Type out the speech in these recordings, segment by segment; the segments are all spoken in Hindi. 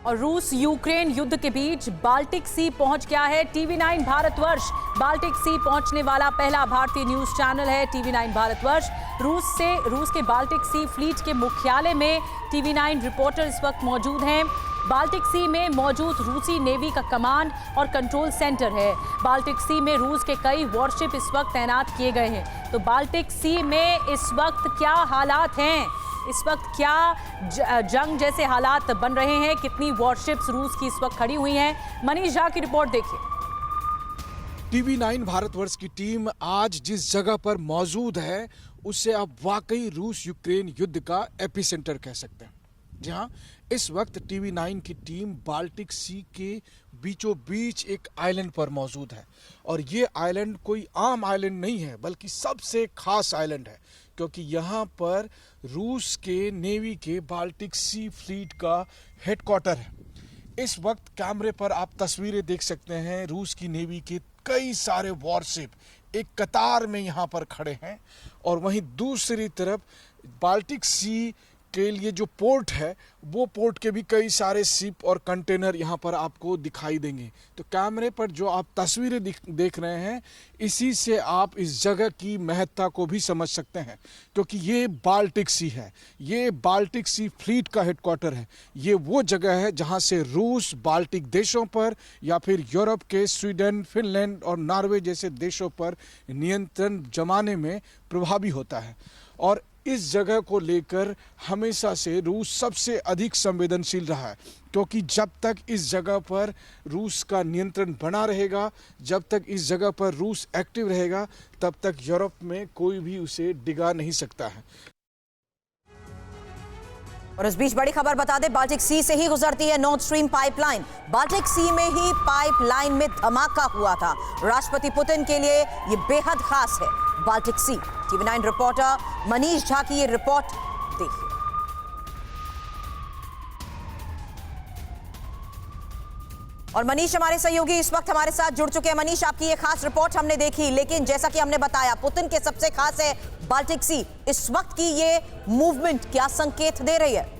और रूस यूक्रेन युद्ध के बीच बाल्टिक सी पहुंच गया है। टीवी9 भारतवर्ष बाल्टिक सी पहुंचने वाला पहला भारतीय न्यूज चैनल है टीवी9 भारतवर्ष। रूस के बाल्टिक सी फ्लीट के मुख्यालय में टीवी9 रिपोर्टर इस वक्त मौजूद हैं। बाल्टिक सी में मौजूद रूसी नेवी का कमांड और कंट्रोल सेंटर है। बाल्टिक सी में रूस के कई वॉरशिप इस वक्त तैनात किए गए हैं। तो बाल्टिक सी में इस वक्त क्या हालात हैं, इस वक्त क्या जंग जैसे हालात बन रहे हैं, कितनी वॉरशिप्स रूस की इस वक्त खड़ी हुई हैं, मनीष झा की रिपोर्ट देखिए। टीवी9 भारतवर्ष की टीम आज जिस जगह पर मौजूद है उसे आप वाकई रूस यूक्रेन युद्ध का एपिसेंटर कह सकते हैं। जहां इस वक्त टीवी9 की टीम बाल्टिक सी के बीचों बीच एक आइलैंड पर मौजूद है। और ये आइलैंड कोई आम आइलैंड नहीं है बल्कि सबसे खास आइलैंड है, क्योंकि यहाँ पर रूस के नेवी के बाल्टिक सी फ्लीट का हेडक्वार्टर है। इस वक्त कैमरे पर आप तस्वीरें देख सकते हैं। रूस की नेवी के कई सारे वॉरशिप एक कतार में यहाँ पर खड़े हैं और वहीं दूसरी तरफ बाल्टिक सी के लिए जो पोर्ट है वो पोर्ट के भी कई सारे शिप और कंटेनर यहाँ पर आपको दिखाई देंगे। तो कैमरे पर जो आप तस्वीरें देख रहे हैं, इसी से आप इस जगह की महत्ता को भी समझ सकते हैं, क्योंकि ये बाल्टिक सी है, ये बाल्टिक सी फ्लीट का हेडक्वार्टर है। ये वो जगह है जहाँ से रूस बाल्टिक देशों पर या फिर यूरोप के स्वीडन, फिनलैंड और नॉर्वे जैसे देशों पर नियंत्रण जमाने में प्रभावी होता है। और इस जगह को लेकर हमेशा से रूस सबसे अधिक संवेदनशील रहा है, क्योंकि जब तक इस जगह पर रूस का नियंत्रण बना रहेगा, जब तक इस जगह पर रूस एक्टिव रहेगा, तब तक यूरोप में कोई भी उसे डिगा नहीं सकता है। और इस बीच बड़ी खबर बता दें, बाल्टिक सी से ही गुजरती है नॉर्थ स्ट्रीम पाइपलाइन। बाल्टिक सी में ही पाइपलाइन में धमाका हुआ था। राष्ट्रपति पुतिन के लिए ये बेहद खास है बाल्टिक सी। टीवी9 रिपोर्टर मनीष झा की ये रिपोर्ट देखिए। और मनीष हमारे सहयोगी इस वक्त हमारे साथ जुड़ चुके हैं। मनीष, आपकी ये खास रिपोर्ट हमने देखी, लेकिन जैसा कि हमने बताया पुतिन के सबसे खास है बाल्टिक सी। इस वक्त की ये मूवमेंट क्या संकेत दे रही है?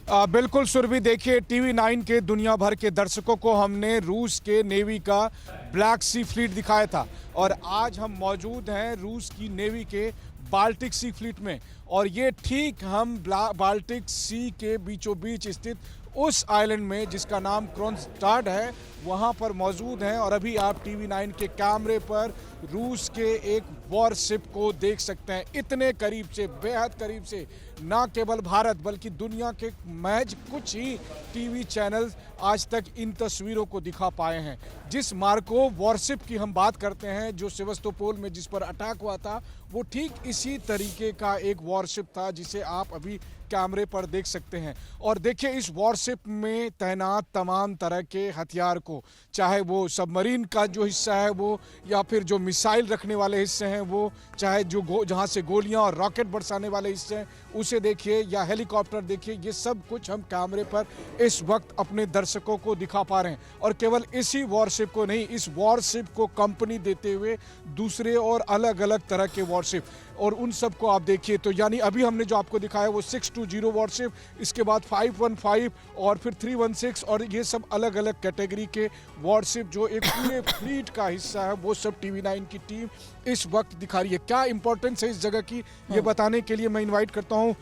बिल्कुल सुरभि, देखिए टीवी9 के दुनिया भर के दर्शकों को हमने रूस के नेवी का ब्लैक सी फ्लीट दिखाया था और आज हम मौजूद हैं रूस की नेवी के बाल्टिक सी फ्लीट में। और ये ठीक हम बाल्टिक सी के बीचों बीच स्थित उस आइलैंड में जिसका नाम क्रोनस्टाड है वहाँ पर मौजूद हैं। और अभी आप टीवी9 के कैमरे पर रूस के एक वॉरशिप को देख सकते हैं, इतने करीब से, बेहद करीब से। ना केवल भारत बल्कि दुनिया के महज कुछ ही टीवी चैनल्स आज तक इन तस्वीरों को दिखा पाए हैं। जिस मार्को वॉरशिप की हम बात करते हैं, जो सेवस्तोपोल में जिस पर अटैक हुआ था, वो ठीक इसी तरीके का एक वॉरशिप था जिसे आप अभी कैमरे पर देख सकते हैं। और देखिए इस वॉरशिप में तैनात तमाम तरह के हथियार को, चाहे वो सबमरीन का जो हिस्सा है वो, या फिर जो मिसाइल रखने वाले हिस्से हैं वो, चाहे जो जहां से गोलियां और रॉकेट बरसाने वाले हिस्से हैं उसे देखिए, या हेलीकॉप्टर देखिए, ये सब कुछ हम कैमरे पर इस वक्त अपने दर्शकों को दिखा पा रहे हैं। और केवल इसी वॉरशिप को नहीं, इस वॉरशिप को कंपनी देते हुए दूसरे और अलग अलग तरह के वॉरशिप, और उन सब को आप देखिए। तो यानी अभी हमने जो आपको दिखाया वो 620 वॉरशिप, इसके बाद 515 और फिर 316, और ये सब अलग अलग कैटेगरी के वॉरशिप जो एक पूरे फ्लीट का हिस्सा है, वो सब टीवी9 की टीम इस वक्त दिखा रही है। क्या इंपॉर्टेंस है इस जगह की, ये बताने के लिए मैं इनवाइट करता हूँ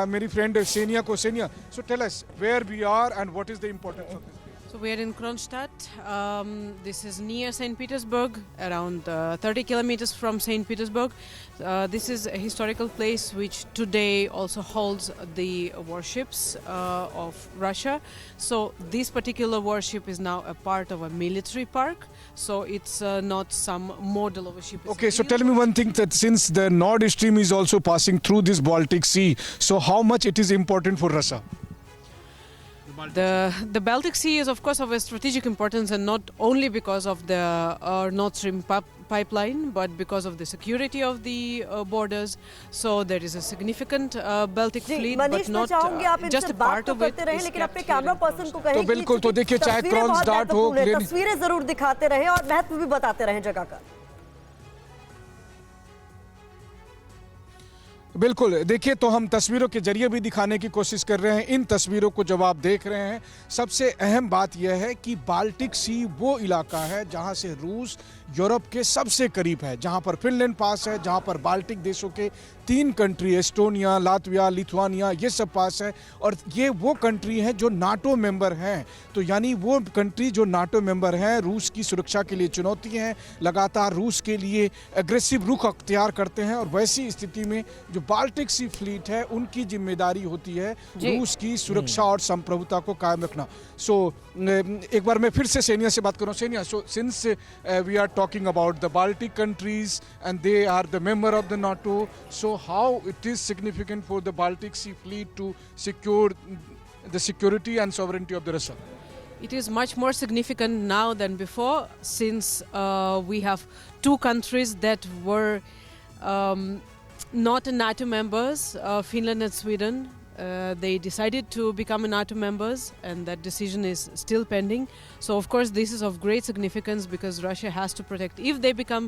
मेरी फ्रेंड सेनिया को। Senia, so tell us where we are and what is the importance of this? So we are in Kronstadt. This is near St. Petersburg, around 30 kilometers from St. Petersburg. This is a historical place which today also holds the warships of Russia. So this particular warship is now a part of a military park. So it's not some model of a ship. Okay, so tell me one thing, that since the Nord Stream is also passing through this Baltic Sea, so how much it is important for Russia? The Baltic Sea is of course of a strategic importance, and not only because of the Nord Stream pipeline, but because of the security of the borders. So there is a significant Baltic fleet, but not just a part of it. लेकिन अपने कैमरा पर्सन को कहें तो बिल्कुल, तो देखिए चाहे क्रोनस्टाड हो, तस्वीरें जरूर दिखाते रहे और महत्व भी बताते रहे जगह का। बिल्कुल, देखिए तो हम तस्वीरों के जरिए भी दिखाने की कोशिश कर रहे हैं। इन तस्वीरों को जब आप देख रहे हैं, सबसे अहम बात यह है कि बाल्टिक सी वो इलाका है जहां से रूस यूरोप के सबसे करीब है, जहां पर फिनलैंड पास है, जहां पर बाल्टिक देशों के 3 कंट्री एस्टोनिया, लातविया, लिथुआनिया ये सब पास है, और ये वो कंट्री हैं जो नाटो मेंबर हैं। तो यानी वो कंट्री जो नाटो मेंबर हैं रूस की सुरक्षा के लिए चुनौती हैं, लगातार रूस के लिए एग्रेसिव रुख अख्तियार करते हैं, और वैसी स्थिति में जो बाल्टिक सी फ्लीट है उनकी जिम्मेदारी होती है रूस की सुरक्षा और संप्रभुता को कायम रखना। सो एक बार मैं फिर से सेनिया से बात कर रहा हूँ। Senia, so since we are talking about the Baltic countries and they are the member of the NATO, so how it is significant for the Baltic Sea Fleet to secure the security and sovereignty of the Russia? It is much more significant now than before, since we have 2 countries that were not NATO members, Finland and Sweden. They decided to become NATO members, and that decision is still pending. So, of course, this is of great significance because Russia has to protect. If they become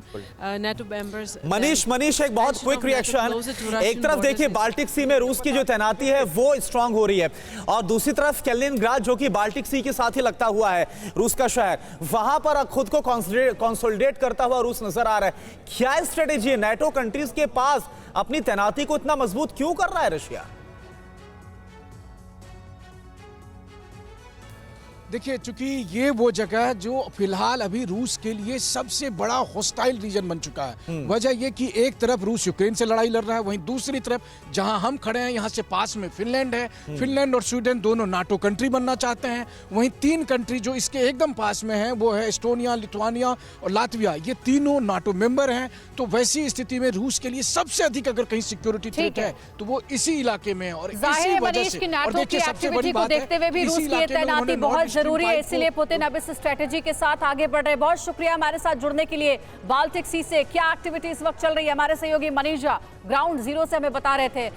NATO members, Manish एक बहुत क्विक रिएक्शन। एक तरफ देखिए बाल्टिक सी में रूस की जो तैनाती है वो स्ट्रांग हो रही है, और दूसरी तरफ कैलिनिनग्राड जो कि बाल्टिक सी के साथ ही लगता हुआ है रूस का शहर, वहां पर खुद को कंसोलिडेट करता हुआ रूस नजर आ रहा है। क्या स्ट्रेटेजी है नाटो कंट्रीज के पास? अपनी तैनाती को इतना मजबूत क्यों कर रहा है रशिया? देखिए, चूंकि ये वो जगह जो फिलहाल अभी रूस के लिए सबसे बड़ा हॉस्टाइल रीजन बन चुका है। वजह ये कि एक तरफ रूस यूक्रेन से लड़ाई लड़ रहा है, वहीं दूसरी तरफ जहां हम खड़े हैं यहां से पास में फिनलैंड है। फिनलैंड और स्वीडन दोनों नाटो कंट्री बनना चाहते हैं। वहीं 3 कंट्री जो इसके एकदम पास में हैं वो है एस्टोनिया, लिथुआनिया और लातविया, ये तीनों नाटो मेंबर हैं। तो वैसी स्थिति में रूस के लिए सबसे अधिक अगर कहीं सिक्योरिटी थ्रेट है तो वो इसी इलाके में है। और इसी वजह से और देखिए सबसे बड़ी बात है, देखते हुए भी रूस की तैनाती बहुत जरूरी है, इसलिए पुतिन अब इस स्ट्रेटेजी के साथ आगे बढ़ रहे हैं। बहुत शुक्रिया हमारे साथ जुड़ने के लिए। बाल्टिक सी से क्या एक्टिविटी इस वक्त चल रही है, हमारे सहयोगी मनीष झा ग्राउंड जीरो से हमें बता रहे थे।